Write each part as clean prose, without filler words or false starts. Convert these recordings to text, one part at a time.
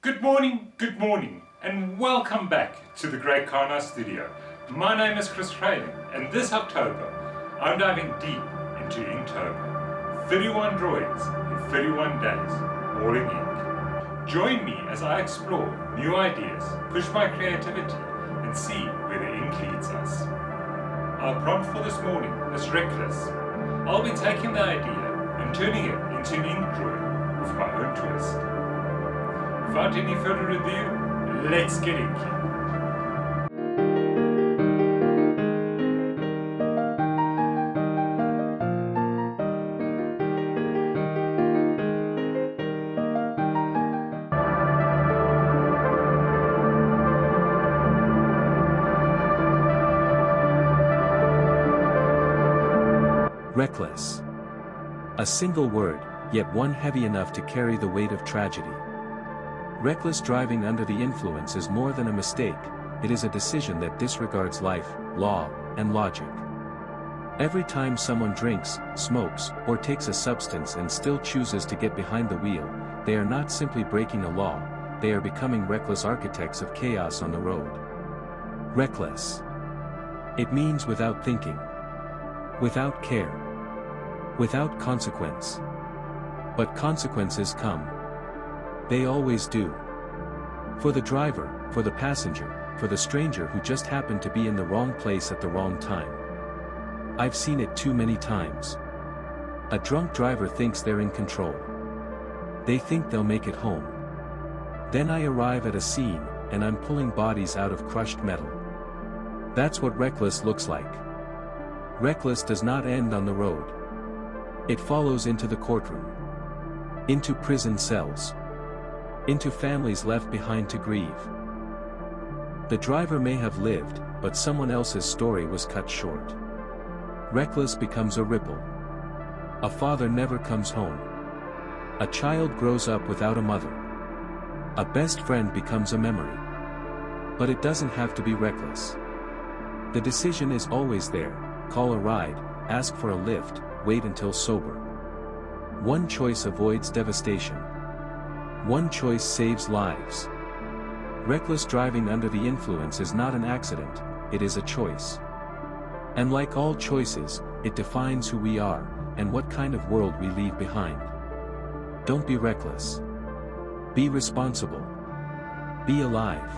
Good morning, and welcome back to the Great Karna Studio. My name is Chris Trailing, and this October, I'm diving deep into Inktober. 31 drawings in 31 days, all in ink. Join me as I explore new ideas, push my creativity, and see where the ink leads us. Our prompt for this morning is reckless. I'll be taking the idea and turning it into an ink drawing with my own twist. Without any further ado, let's get inky. Reckless. A single word, yet one heavy enough to carry the weight of tragedy. Reckless driving under the influence is more than a mistake, it is a decision that disregards life, law, and logic. Every time someone drinks, smokes, or takes a substance and still chooses to get behind the wheel, they are not simply breaking a law, they are becoming reckless architects of chaos on the road. Reckless. It means without thinking. Without care. Without consequence. But consequences come. They always do. For the driver, for the passenger, for the stranger who just happened to be in the wrong place at the wrong time. I've seen it too many times. A drunk driver thinks they're in control. They think they'll make it home. Then I arrive at a scene, and I'm pulling bodies out of crushed metal. That's what reckless looks like. Reckless does not end on the road. It follows into the courtroom. Into prison cells. Into families left behind to grieve. The driver may have lived, but someone else's story was cut short. Reckless becomes a ripple. A father never comes home. A child grows up without a mother. A best friend becomes a memory. But it doesn't have to be reckless. The decision is always there: call a ride, ask for a lift, wait until sober. One choice avoids devastation. One choice saves lives. Reckless driving under the influence is not an accident, it is a choice. And like all choices, it defines who we are, and what kind of world we leave behind. Don't be reckless. Be responsible. Be alive.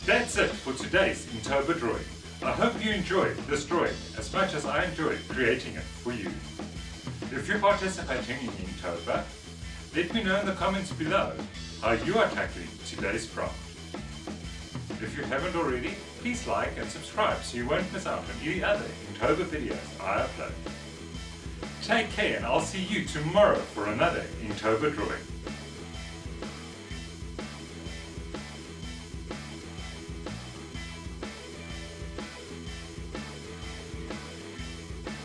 That's it for today's Inktober drawing. I hope you enjoyed this drawing as much as I enjoyed creating it for you. If you're participating in Inktober, let me know in the comments below how you are tackling today's prompt. If you haven't already, please like and subscribe so you won't miss out on any other Inktober videos I upload. Take care and I'll see you tomorrow for another Inktober drawing.